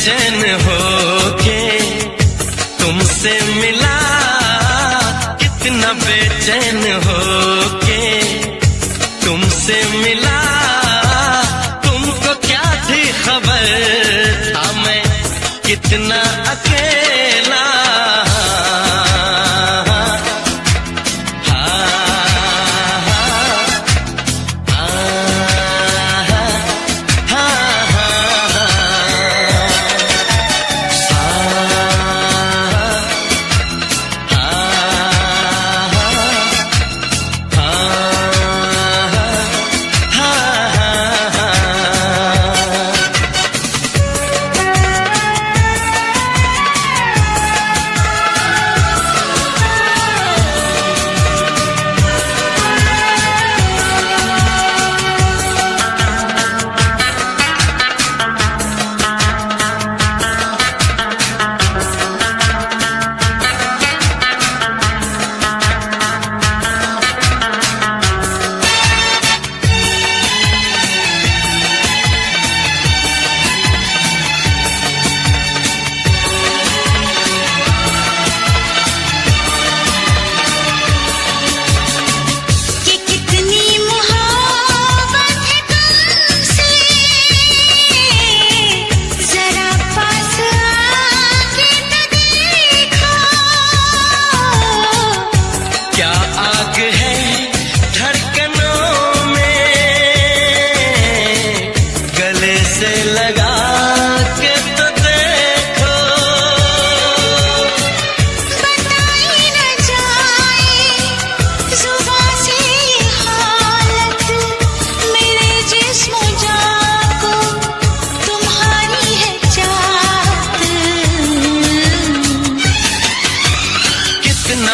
बेचैन होके तुमसे मिला, कितना बेचैन होके तुमसे मिला। तुमको क्या थी खबर था मैं कितना अकेला।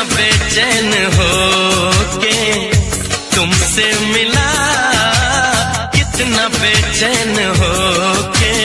बेचैन होके तुमसे मिला, कितना बेचैन होके।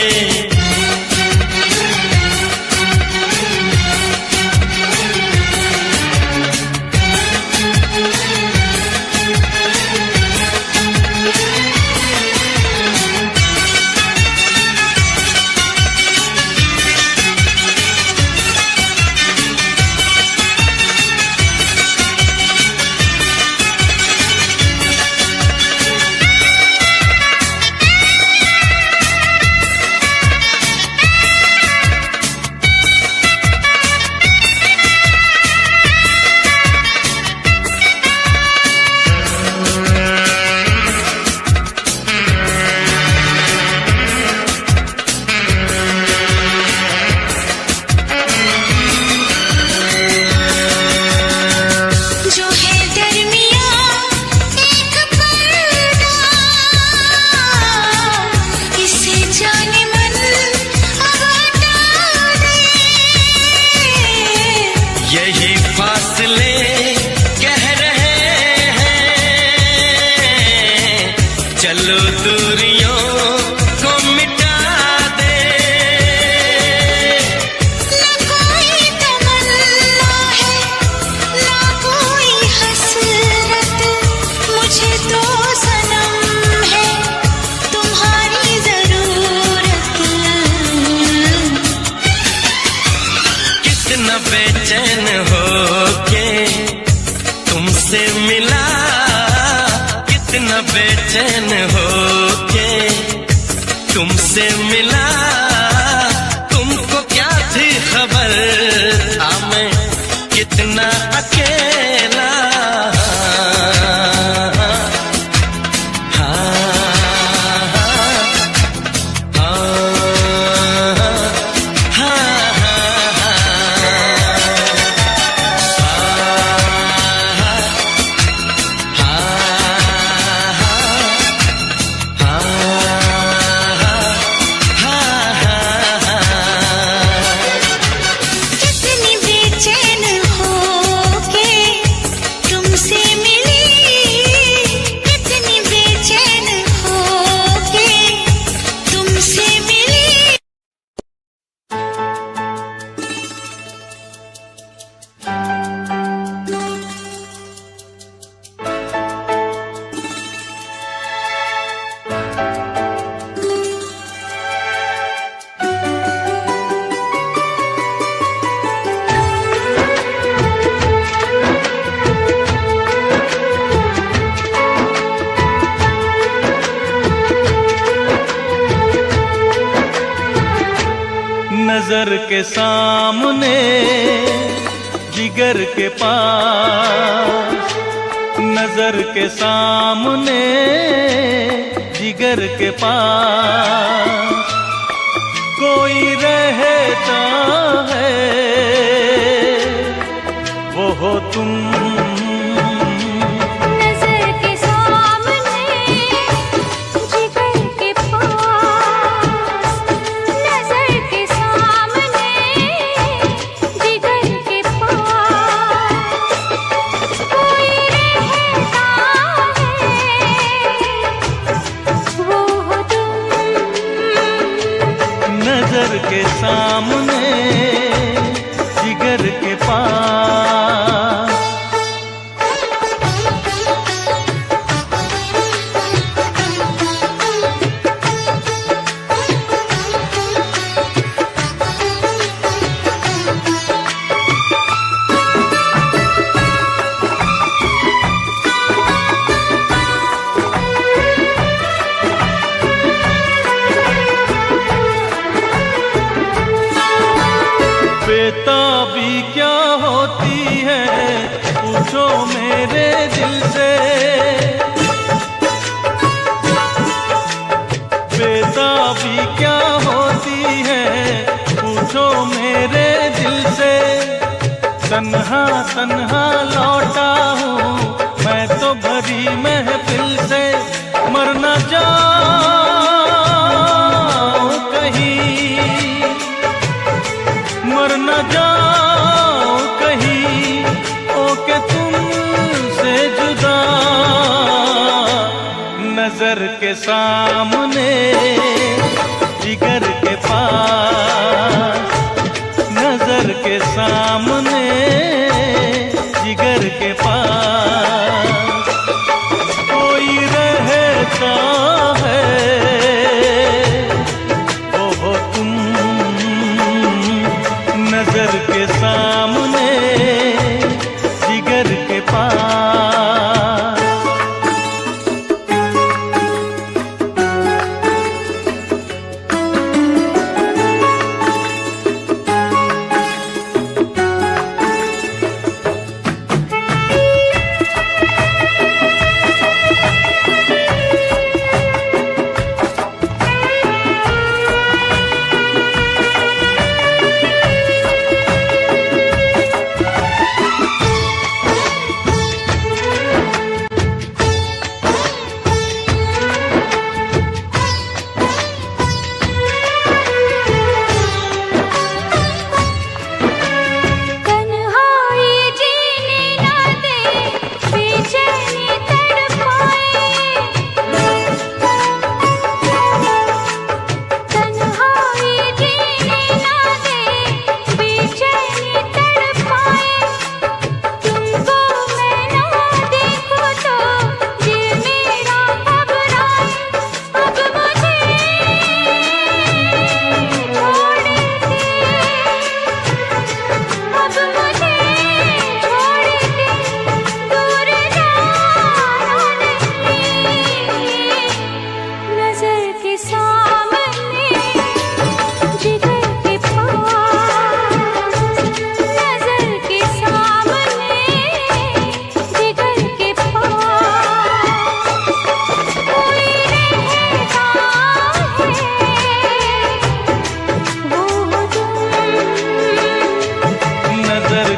यही फासले कह रहे हैं, चलो दूरियों को मिटा दे। ना कोई तमन्ना है, ना कोई हसरत, मुझे तो सनम है तुम्हारी जरूरत। कितना बेचैन होके तुमसे मिला, कितना बेचैन होके तुमसे मिला। तुमको क्या थी खबर था मैं कितना अकेला। नजर के सामने जिगर के पास, नजर के सामने जिगर के पास कोई रहता है, वो हो तुम। नजर के सामने जिगर के पास। बेताबी क्या होती है पूछो मेरे दिल से, बेताबी क्या होती है पूछो मेरे दिल से। तन्हा तन्हा लौटा हूँ मैं तो भरी महफिल से, मर न जाऊं कहीं, मर न जाओ कहीं ओके तुमसे जुदा। नजर के सामने जिगर के पास, नजर के सामने जिगर के पास कोई रहता है, वो हो तुम। नजर के सामने जिगर के पास।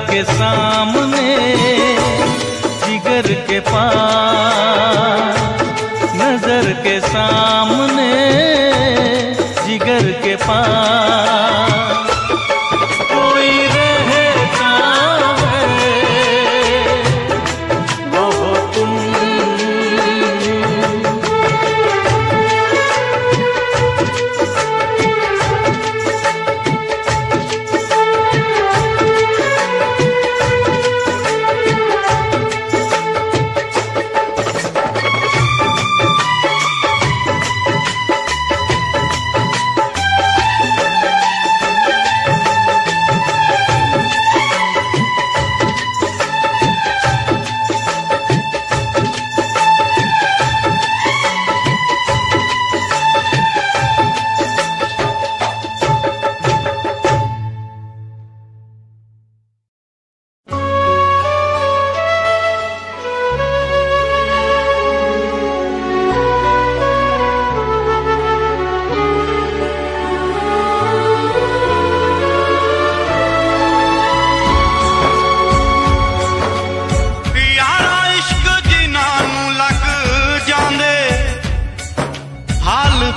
के सामने जिगर के पास, नजर के सामने जिगर के पास कोई रहता है, वो हो तुम।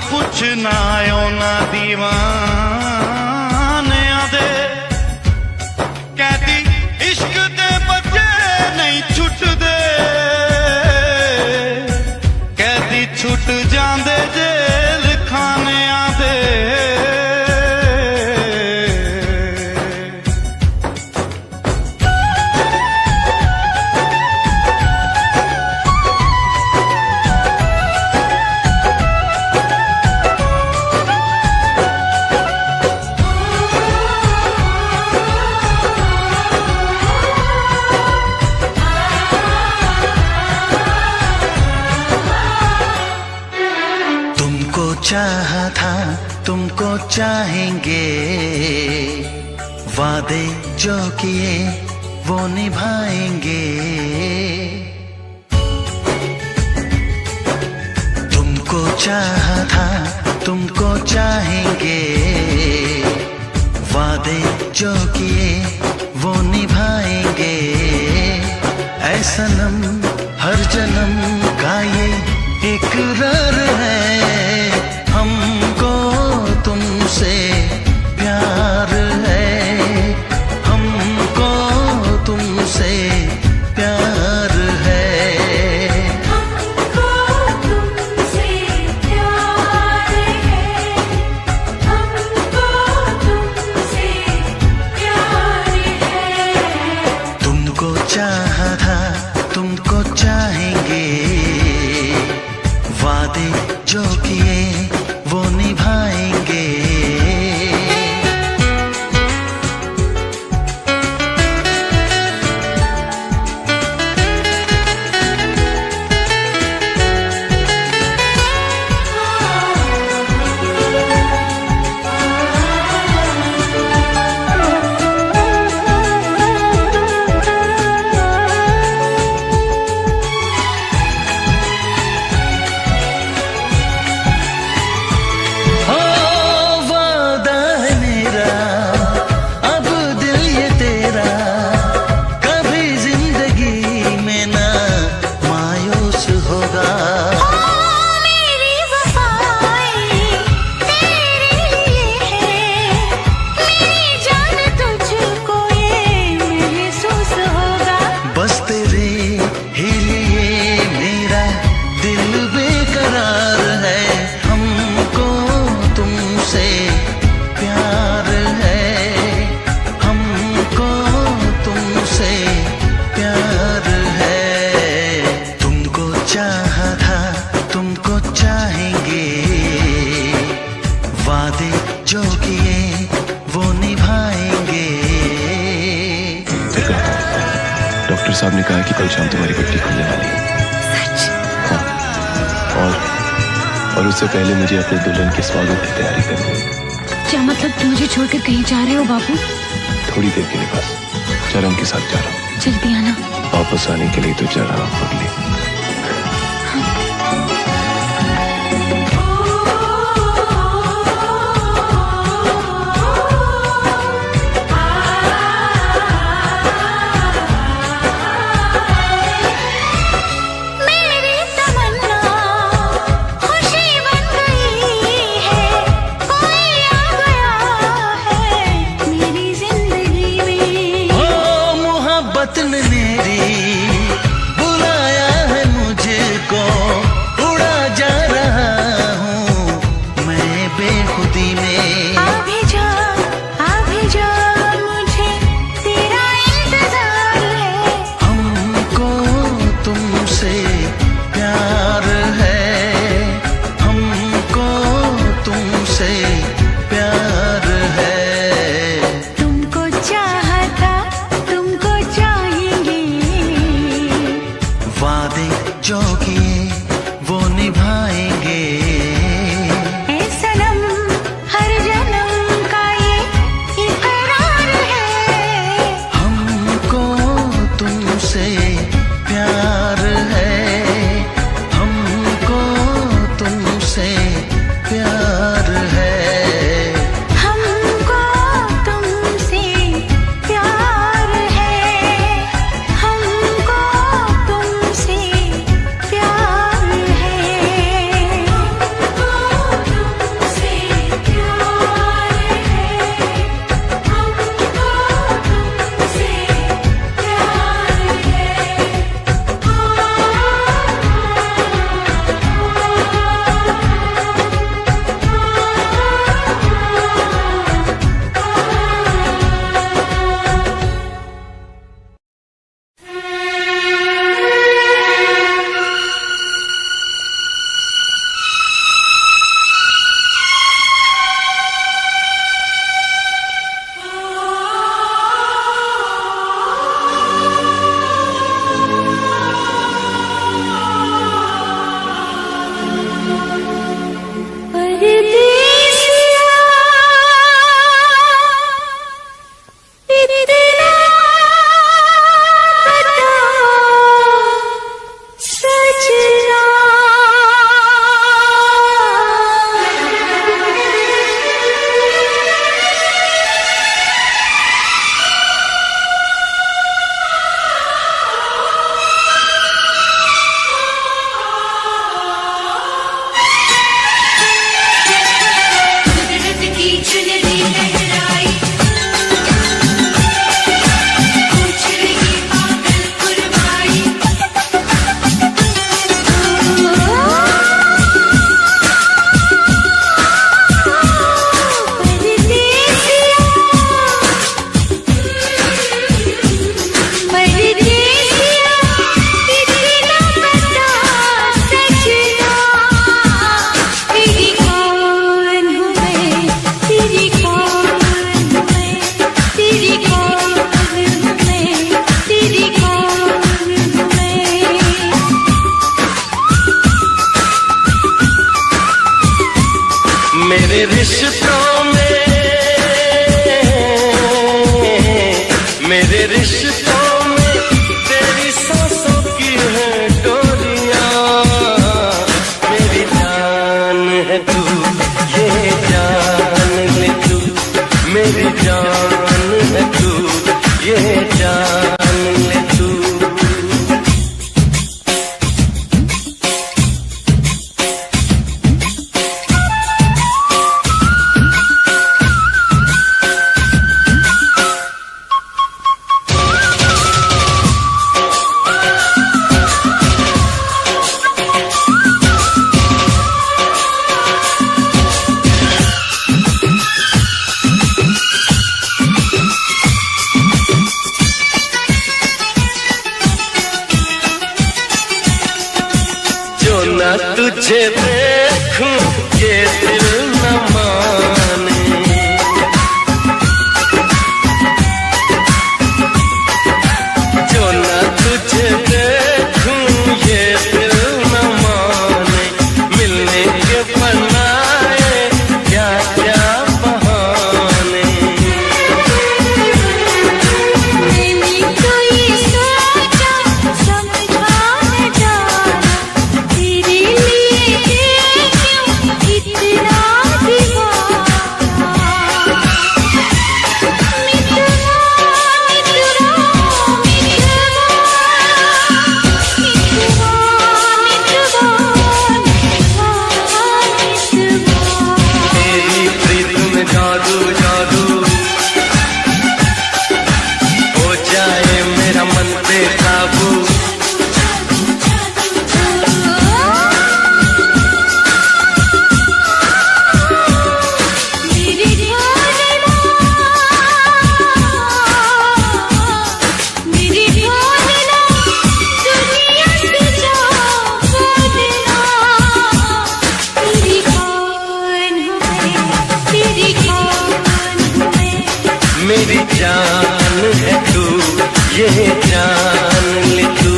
पुछना ना दीवाने आदे कहती इश्क दे बच्चे नहीं छुट दे कहती छुट जांदे जेल खाने आदे चाहा था तुमको चाहेंगे वादे जो किए वो निभाएंगे तुमको चाहा था तुमको चाहेंगे वादे जो किए वो निभाएंगे ऐ सनम हर जन्म का ये इकरार है हमको तुमसे प्यार है हमको तुमसे प्यार है हमको तुमसे प्यार है हमको तुमसे प्यार है तुमको चाहा था तुमको चाहेंगे वादे जो किए वो निभाएंगे जो किए वो निभाएंगे। डॉक्टर साहब ने कहा कि कल शाम तुम्हारी पट्टी खुलने वाली है। सच? हाँ। और उससे पहले मुझे अपने दुल्हन के स्वागत की तैयारी करनी है। क्या मतलब तुम मुझे छोड़कर कहीं जा रहे हो बाबू? थोड़ी देर के लिए बस, चरण के साथ जा रहा हूँ। जल्दी आना। वापस आने के लिए तो जा रहा हूँ पगली। मेरी बुलाया है मुझको, उड़ा जा रहा हूँ मैं बेखुदी में। अभी जा मुझे तेरा इंतजार है। हमको तुमसे प्यार है, हमको तुमसे प्यार है। तुमको चाहा था तुमको चाहेंगे, वादे जो किए वो निभाएंगे। ऐ सनम हर जन्म का ये इकरार है। हमको तुमसे प्यार है, हमको तुमसे प्यार है। मेरे रिश्तों में, मेरे रिश्तों में तेरी सांसों की है डोरियां। मेरी जान है तू, ये जान ले तू, मेरी जान है तू, ये जान ले तू। तुझे देखूं ये दिल न माने, जो न तुझे देखूं ये दिल न माने। मिलने के बनाए क्या क्या बहाने। मैंने तो ये सोचा समझा न जाना, तेरे लिए क्यों इतना दीवाना। तेरी प्रीत में जादू जादू हो जाए मेरा मन बेकाबू। मेरी जान है तू, ये जान ले तू।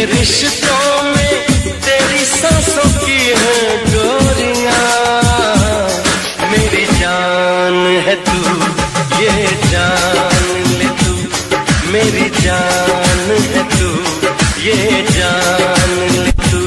रिश्तों में तेरी सांसों की है डोरियां, मेरी जान है तू, ये जान ले तू, मेरी जान है तू, ये जान ले तू।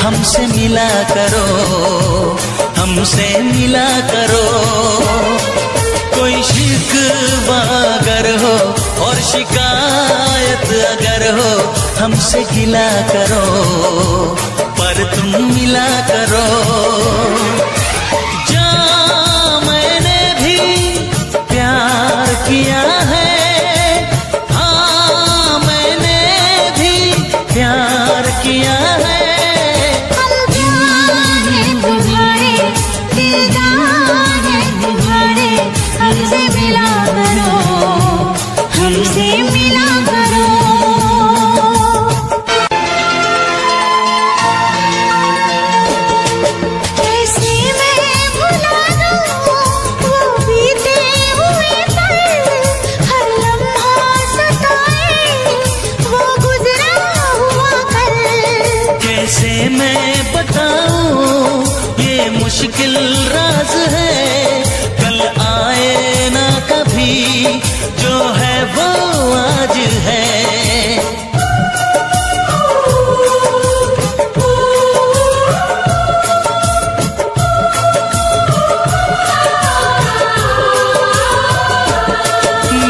हमसे मिला करो, हमसे मिला करो। कोई शिकवा अगर हो और शिकायत अगर हो, हमसे गिला करो, पर तुम मिला करो। जा मैंने भी प्यार किया है, हाँ मैंने भी प्यार किया है। हमसे मिला करो, हमसे मिला करो। कैसे मैं भुला दूँ वो बीते हुए पल, हर लम्हा सताए वो गुजरा हुआ कल। कैसे मैं बताऊँ ये मुश्किल राज है, कल आए ना कभी, जो है वो आज है।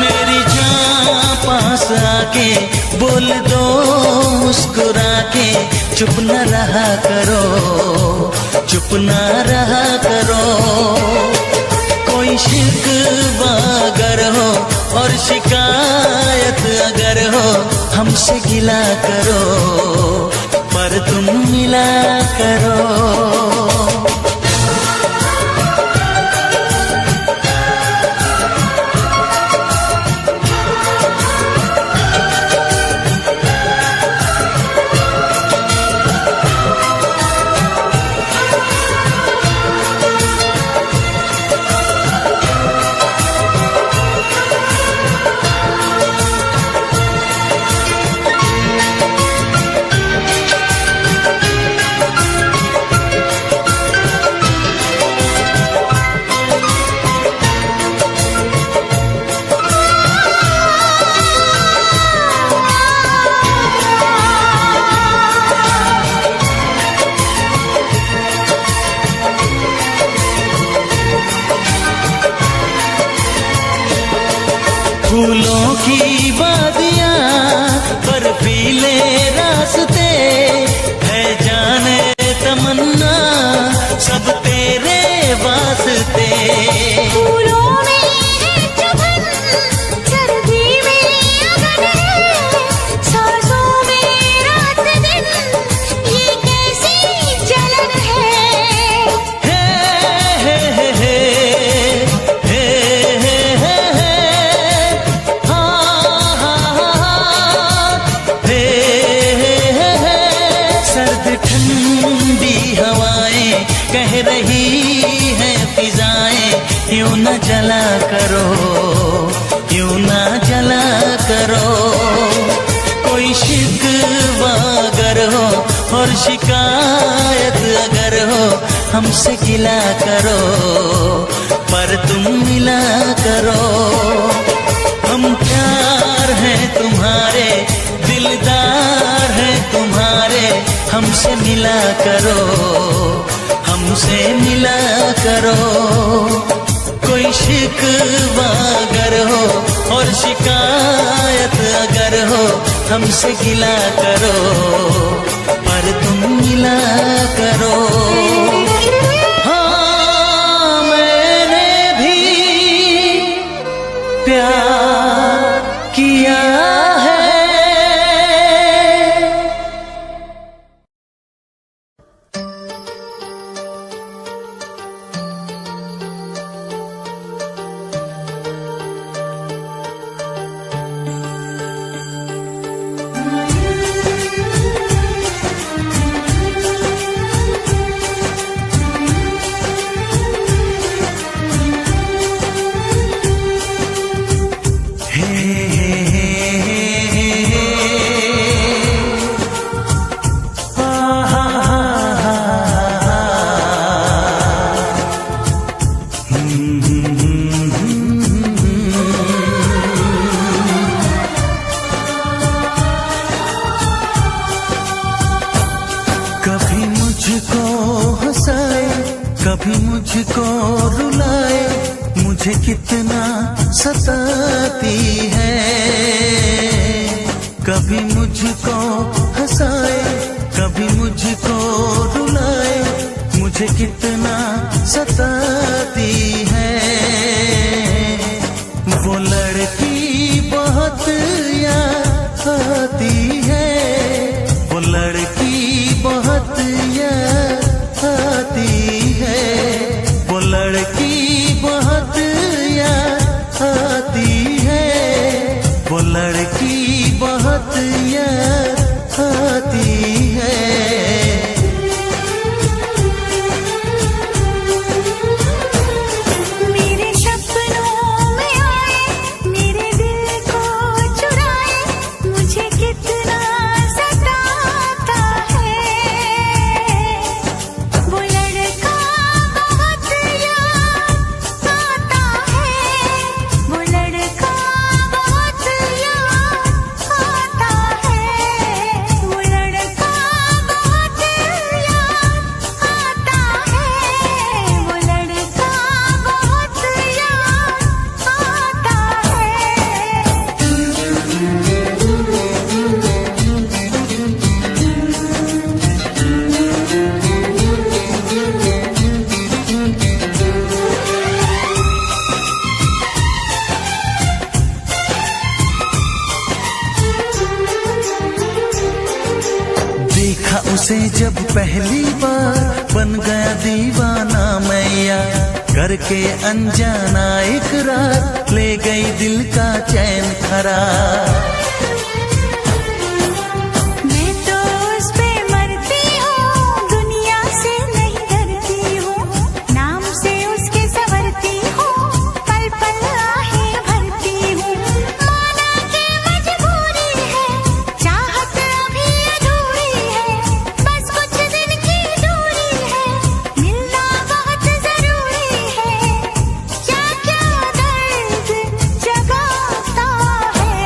मेरी जान पास आके बोल दो मुस्कुरा के, चुप न रहा करो, चुप न रहा करो। कोई शिकवा अगर हो और शिकायत अगर हो, हमसे गिला करो, पर तुम मिला करो। फूलों की वादियाँ, बर्फीले रास्ते, ठंडी हवाएं कह रही है फिजाएं, यूं न जला करो, यूं न जला करो। कोई शिकवा अगर हो और शिकायत अगर हो, हमसे गिला करो पर तुम मिला करो। हम प्यार हैं तुम्हारे, दिलदार हैं तुम्हारे, हमसे मिला करो, हमसे मिला करो। कोई शिकवा अगर हो और शिकायत अगर हो, हमसे गिला करो पर तुम मिला करो। हाँ मैंने भी प्यार किया है। कभी मुझको हंसाए, कभी मुझको रुलाए, मुझे कितना सताती है। कभी मुझको हंसाए, कभी मुझको रुलाए, मुझे कितना सताती है। वो लड़की बहुत याद आती है, वो लड़की बहुत याद आती है, वो लड़की बहुत याद आती है, वो लड़की बहुत याद आती है। मेरे सपनों में आए, मेरे दिल को चुराए, मुझे कितना सताता है। वो लड़का बहुत याद आता है, वो लड़का बहुत याद आता है, वो लड़का बहुत याद आता है, वो लड़का बहुत याद आता देखा उसे जब पहली बार, बन गया दीवाना मैया, करके अनजाना इकरार, ले गई दिल का चैन करार। मैं तो उस पे मरती हूँ, दुनिया से नहीं डरती हूँ, नाम से उसके संवरती हूँ, पल पल आहें भरती हूँ। माना कि मजबूरी है, चाहत अभी अधूरी है, बस कुछ दिन की दूरी है, मिलना बहुत जरूरी है। क्या क्या दर्द जगाता है।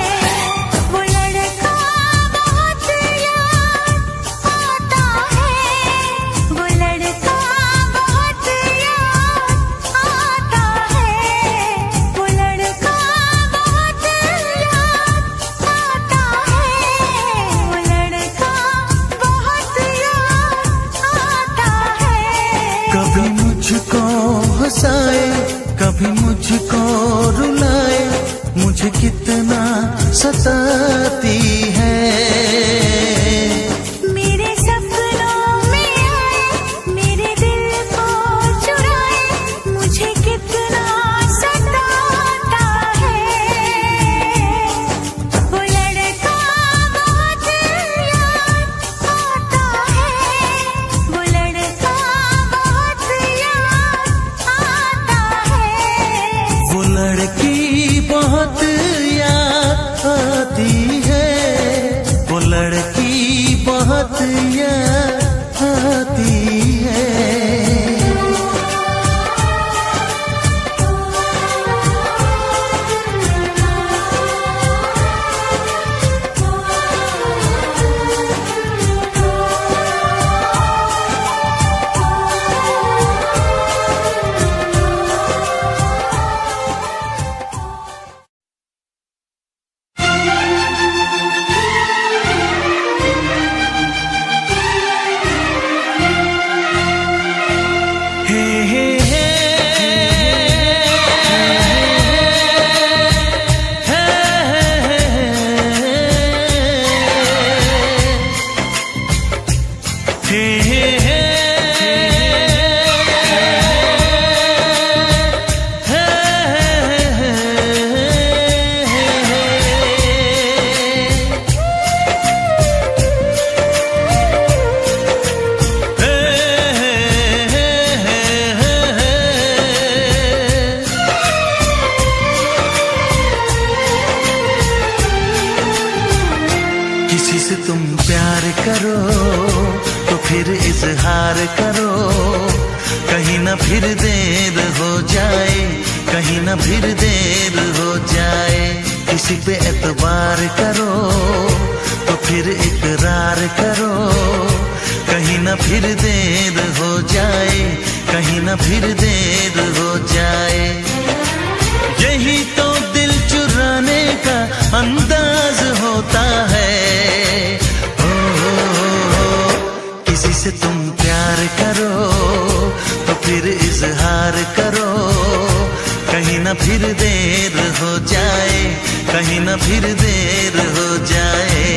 बहुत याद आती है। किसी से तुम प्यार करो तो फिर इजहार करो, कहीं ना फिर देर हो जाए, कहीं ना फिर देर हो जाए। किसी पे एतबार करो तो फिर इकरार करो, कहीं ना फिर देर हो जाए, कहीं ना फिर देर हो जाए। यही तो दिल चुराने का अंदाज होता है। किसी से तुम प्यार करो तो फिर इजहार करो, कहीं ना फिर देर हो जाए, कहीं ना फिर देर हो जाए।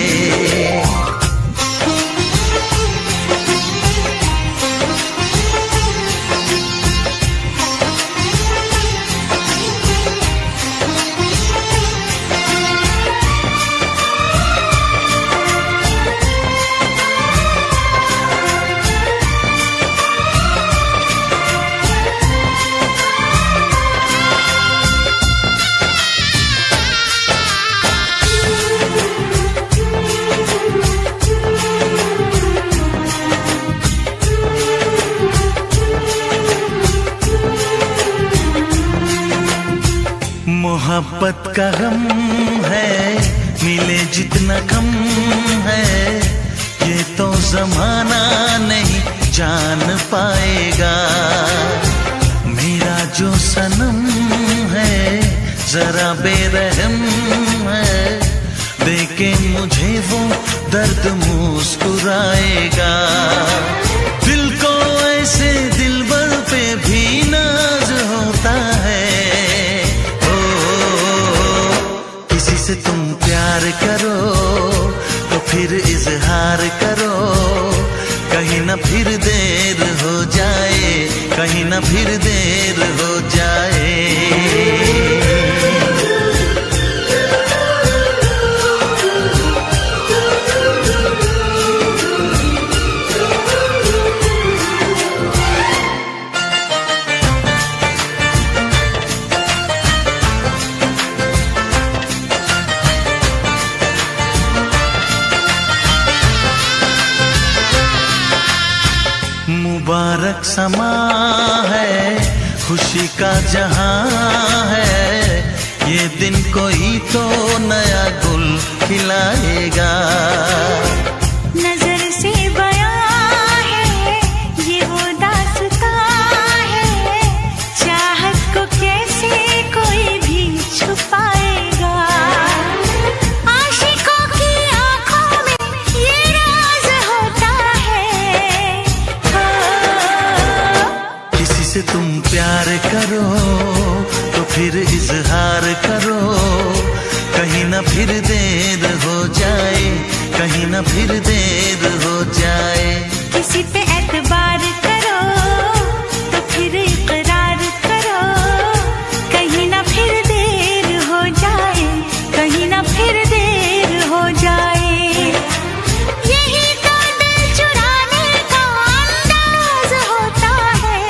मोहब्बत का गम है, मिले जितना कम है, ये तो जमाना नहीं जान पाएगा। मेरा जो सनम है जरा बेरहम है, देखे मुझे वो दर्द मुस्कुराएगा। दिल को ऐसे दिलबर पे भी नाज होता है। किसी से तुम प्यार करो तो फिर इजहार करो, कहीं ना फिर देर हो जाए, कहीं ना फिर देर हो जाए। मुबारक समा है, खुशी का जहां है, ये दिन कोई तो नया गुल खिलाएगा। नजर से बयां है ये वो दास्तां है, चाहत को कैसे कोई भी छुपाएगा। आशिकों की आंखों में ये राज होता है। किसी से तुम प्यार करो तो फिर इजहार करो, कहीं ना फिर देर हो जाए, कहीं ना फिर देर हो जाए। किसी पे एतबार करो तो फिर इकरार करो, कहीं ना फिर देर हो जाए, कहीं ना फिर देर हो जाए। यही तो दिल चुराने का अंदाज होता है।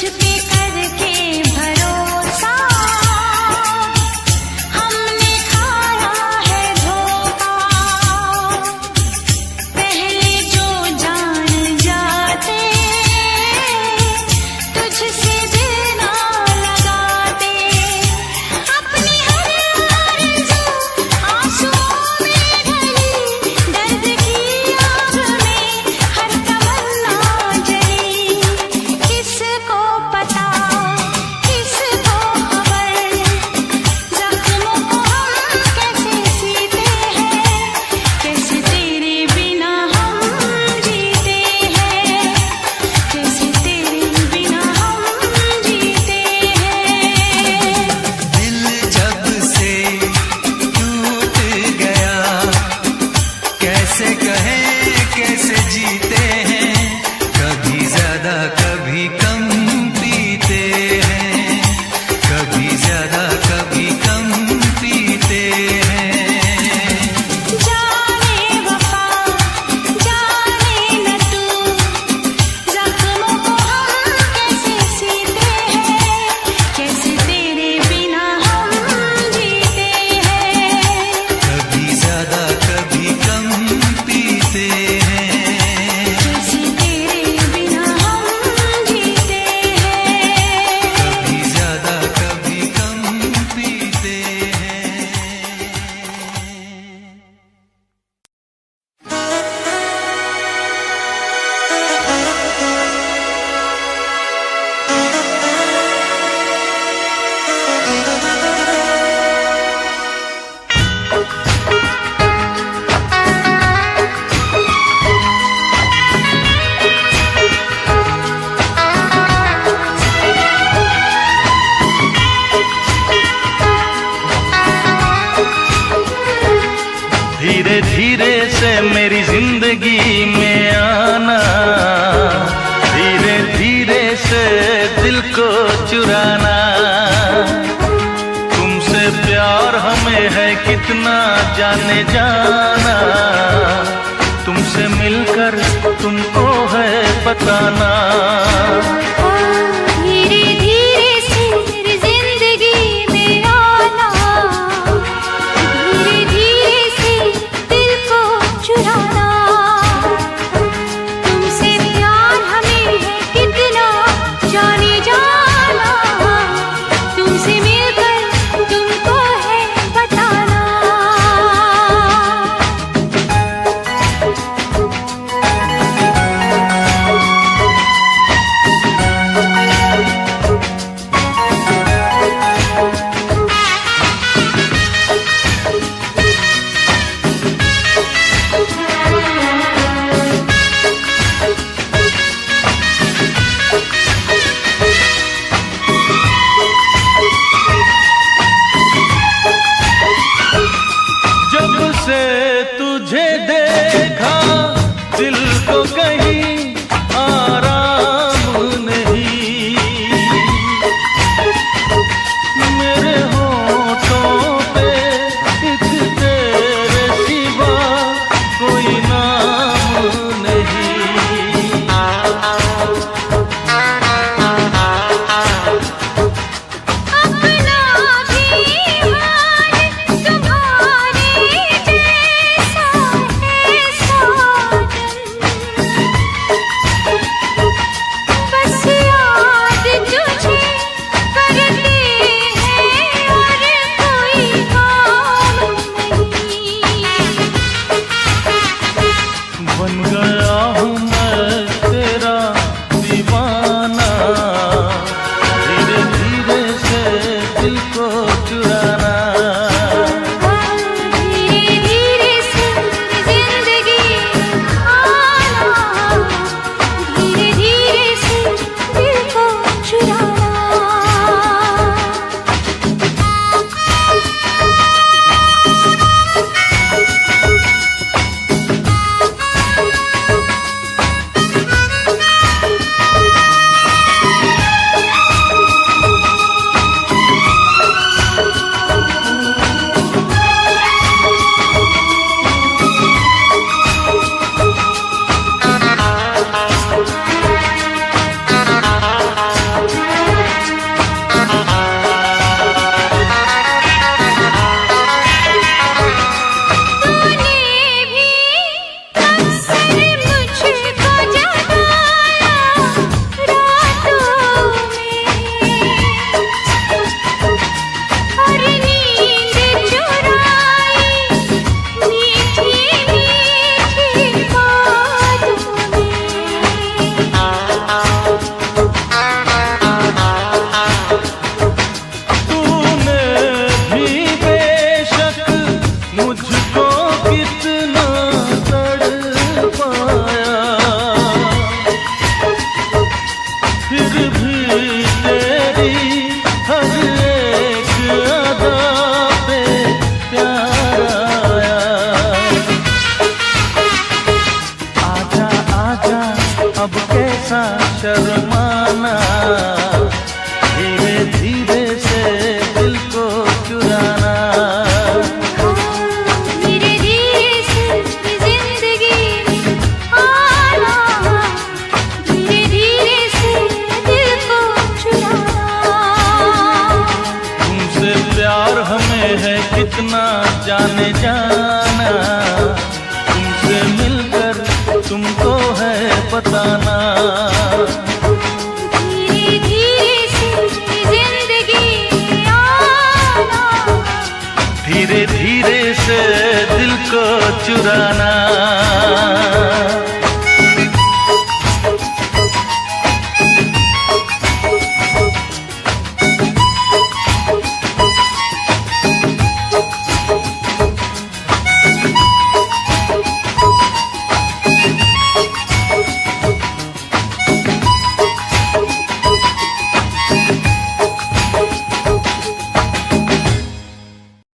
पे करके भरोसा हमने खाया है धोखा। पहले जो जान जाते तुझसे दिल ना लगाते। अपनी हर आरज़ू आंसुओं में ढली, दर्द की आग में हर तमन्ना जली। किसको पता किसको खबर, जख्मों को हम कैसे सीते हैं, कैसे तेरे बिना हम जीते हैं, कैसे तेरे बिना हम जीते हैं। दिल जब से टूट गया, कैसे कहें कैसे जीते हैं। कभी ज्यादा कभी कम पीते हैं, कभी ज्यादा कभी कम पीते हैं। जाने वफा जाने न तू, जख्मों को हम कैसे सीते हैं, कैसे तेरे बिना हम जीते हैं। कभी ज्यादा कभी कम पीते हैं। कैसे तेरे बिना हम जीते हैं। कभी ज्यादा कभी कम पीते हैं। धीरे धीरे से मेरी जिंदगी में आना, धीरे धीरे से दिल को चुराना। तुमसे प्यार हमें है कितना जाने जाना, तुमसे मिलकर तुमको है बताना। धीरे धीरे से मेरी जिंदगी में आना, धीरे धीरे से दिल को चुराना। तुमसे प्यार हमें है कितना जाने जाना, तुमसे मिलकर तुमको है बताना। तेरी हर एक अदा पे प्यार आया। आजा आजा अब कैसा शर्माना, धीरे धीरे से दिल को चुराना। धीरे धीरे से जिंदगी में आना, धीरे धीरे से दिल को चुराना। तुमसे प्यार हमें है कितना जाने जाना, तुमसे मिलकर तुमको है बताना। धीरे धीरे से जिंदगी में आना, धीरे धीरे से दिल को चुराना।